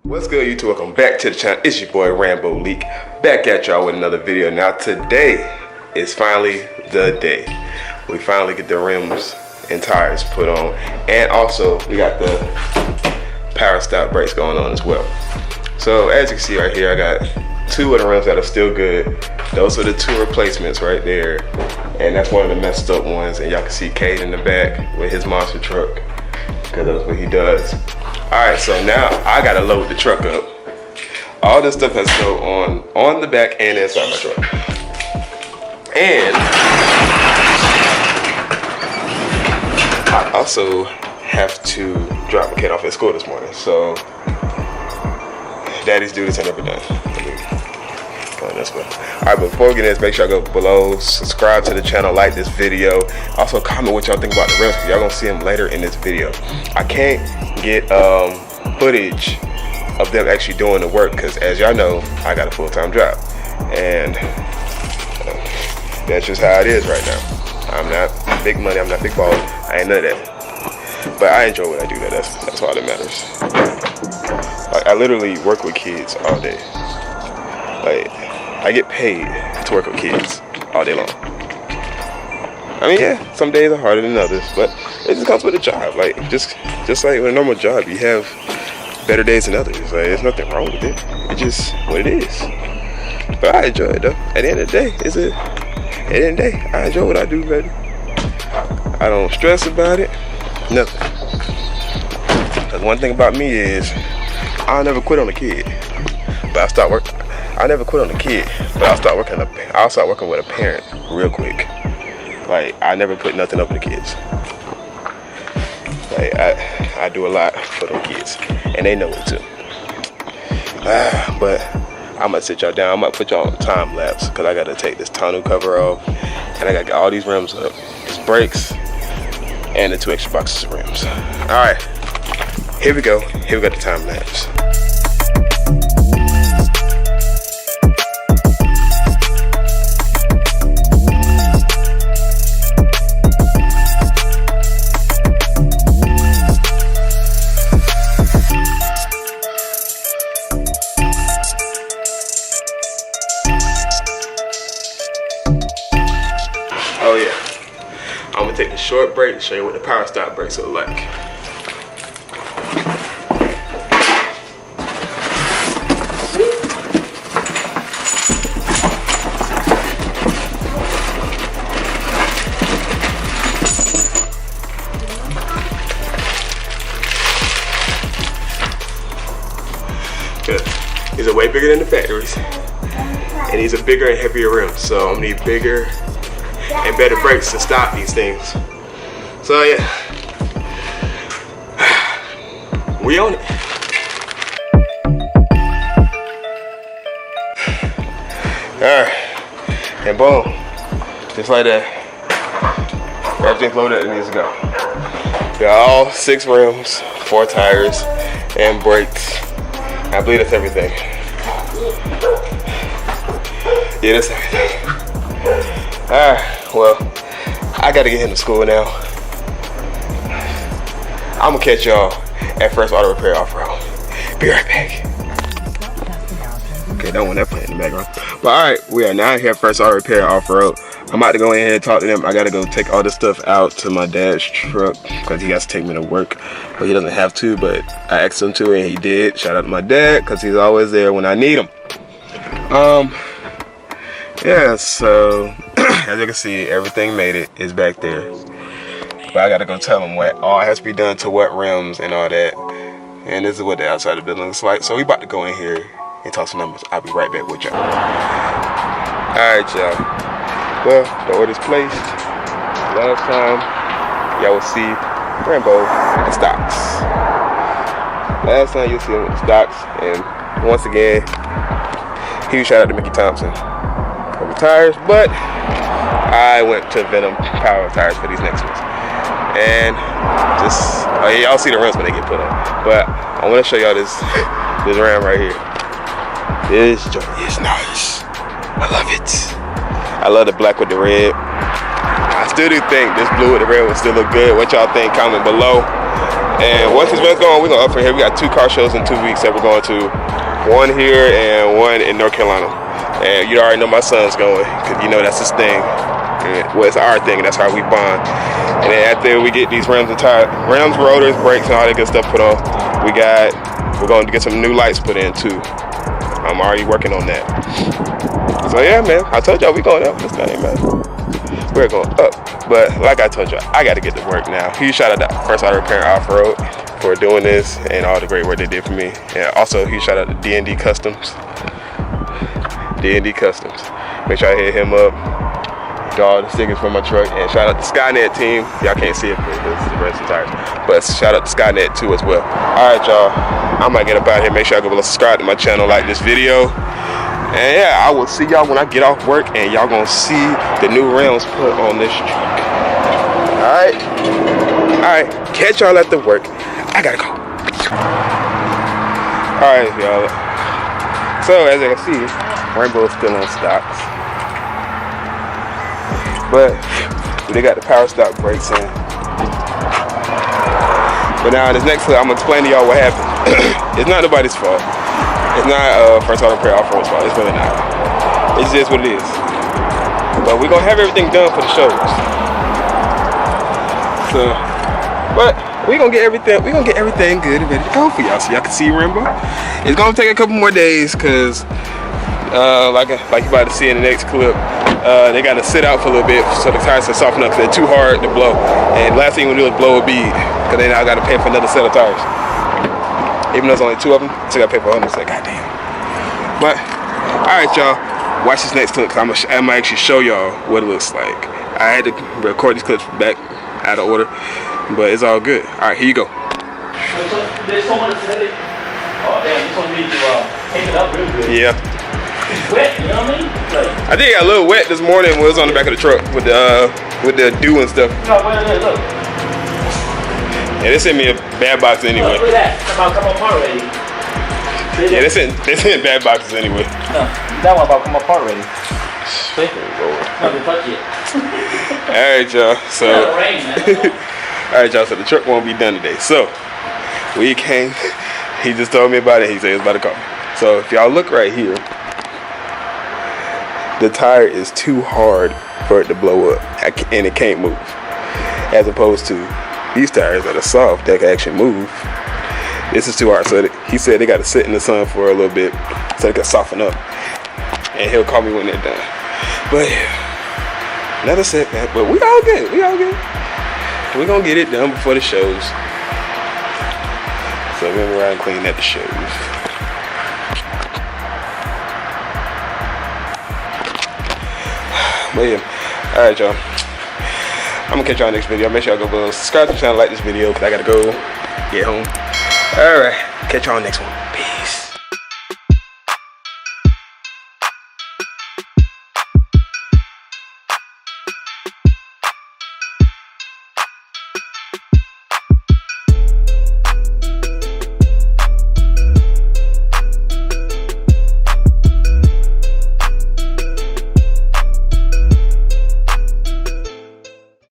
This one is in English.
What's good, YouTube? Welcome back to the channel. It's your boy Rambo Leak, back at y'all with another video. Now today is finally the day. We finally get the rims and tires put on, and also we got the power stop brakes going on as well. So as you can see right here, I got two of the rims that are still good. Those are the two replacements right there, and that's one of the messed up ones. And y'all can see Cade in the back with his monster truck, because that's what he does. Alright, so now I gotta load the truck up. All this stuff has to go on the back and inside my truck. And I also have to drop my kid off at school this morning. So daddy's duties are never done. Going this way. Alright, but before we get in this, make sure y'all go below, subscribe to the channel, like this video. Also comment what y'all think about the rims, because y'all gonna see them later in this video. I can't get footage of them actually doing the work, because as y'all know, I got a full-time job, and that's just how it is right now. I'm not big money, I'm not big ball, I ain't none of that, but I enjoy what I do. That's all that matters. Like, I literally work with kids all day. Like, I get paid to work with kids all day long. I mean, yeah, some days are harder than others, but it just comes with a job. Like, just like with a normal job, you have better days than others. Like, there's nothing wrong with it. It's just what it is. But I enjoy it though. At the end of the day, I enjoy what I do, baby. I don't stress about it, nothing. Because one thing about me is, I'll never quit on a kid. But I never quit on a kid, but I'll start working with a parent real quick. Like, I never put nothing up for the kids. Like, I do a lot for them kids, and they know it too. But I'm gonna sit y'all down. I'm gonna put y'all on time lapse, because I gotta take this tonneau cover off, and I gotta get all these rims up, these brakes, and the 2 extra boxes of rims. All right, here we go. Here we got the time lapse. Oh yeah, I'm gonna take the short break to show you what the power stop brakes look like. Good. These are way bigger than the factories, and these are bigger and heavier rims, so I'm gonna need bigger and better brakes to stop these things. So yeah, we on it. Alright, and boom, just like that, everything's loaded that it needs to go. Got all 6 rims, 4 tires, and brakes. I believe that's everything. Yeah, that's everything. Alright. Well, I gotta get him to school now. I'm gonna catch y'all at First Auto Repair Offroad. Be right back. Okay, don't want that playing in the background. But alright, we are now here at First Auto Repair Offroad. I'm about to go in here and talk to them. I gotta go take all this stuff out to my dad's truck, because he has to take me to work. But he doesn't have to, but I asked him to, and he did. Shout out to my dad, because he's always there when I need him. Yeah, so as you can see, everything made it. It's back there. But I gotta go tell him what all has to be done to what rims and all that. And this is what the outside of the building looks like. So we about to go in here and talk some numbers. I'll be right back with y'all. Alright, y'all. Well, the order's placed. Last time, y'all will see Rambo with the stocks. Last time you'll see him with the stocks. And once again, huge shout out to Mickey Thompson for the tires. But I went to VENOM power tires for these next ones, and just y'all see the rims when they get put on. But I want to show y'all this ram right here. This joint is nice. I love it. I love the black with the red. I still do think this blue with the red would still look good. What y'all think? Comment below. And once these events go on, we're gonna up from here. We got 2 car shows in 2 weeks that we're going to. One here and one in North Carolina. And you already know my son's going, because you know that's his thing. Well, it's our thing, and that's how we bond. And then after we get these rims and tires, rims, rotors, brakes, and all that good stuff put on, we're going to get some new lights put in too. I'm already working on that. So yeah, man, I told y'all we going up this thing, man. We're going up. But like I told y'all, I got to get to work now. Huge shout out to First Auto Repair Offroad for doing this and all the great work they did for me. And also huge shout out to D&D Customs. D&D Customs. Make sure I hit him up. Get all the stickers for my truck. And shout out to Skynet team. Y'all can't see it because it's the rest of the tires. But shout out to Skynet too as well. Alright y'all, I might get up out here. Make sure y'all go below, subscribe to my channel, like this video. And yeah, I will see y'all when I get off work, and y'all gonna see the new rims put on this truck. Alright, catch y'all at the work. I gotta go. Alright, y'all. So as you can see, Rainbow's still on stocks. But they got the power stock brakes in. But now in this next clip, I'm gonna explain to y'all what happened. It's not nobody's fault. It's not First Auto Repair Offroad's fault. It's really not. It's just what it is. But we're gonna have everything done for the shows. So, but we're gonna get everything good and ready to go for y'all, so y'all can see Rainbow. It's gonna take a couple more days, cause like you're about to see in the next clip, they gotta sit out for a little bit so the tires can soften up, cause they're too hard to blow. And last thing you wanna do is blow a bead, cause then I gotta pay for another set of tires. Even though there's only 2 of them, I still gotta pay for 100. So goddamn. But alright y'all, watch this next clip, cause I'm gonna actually show y'all what it looks like. I had to record these clips back out of order, but it's all good. Alright, here you go. There's someone that said it. Oh damn, this one needs to take it up real good. Yeah. It's wet, you know what I mean? Like, I think it got a little wet this morning when it was on the back of the truck with the dew and stuff. no, wait, look. Yeah, they sent me a bad box anyway. Look at that. Come apart already. Yeah, they sent bad boxes anyway. No, that one about come apart already. See? Not even touch it. Alright y'all, so alright y'all, so the truck won't be done today. So we came, he just told me about it, he said he was about to call me. So if y'all look right here, the tire is too hard for it to blow up and it can't move. As opposed to these tires that are soft that can actually move. This is too hard, so he said they got to sit in the sun for a little bit so they can soften up. And he'll call me when they're done. But yeah, another setback, but we all good, We're gonna get it done before the shows. So we're gonna ride and clean at the shows. But yeah, alright y'all. I'm gonna catch y'all next video. Make sure y'all go below, subscribe to the channel, like this video, because I gotta go get home. Alright, catch y'all next one. Peace.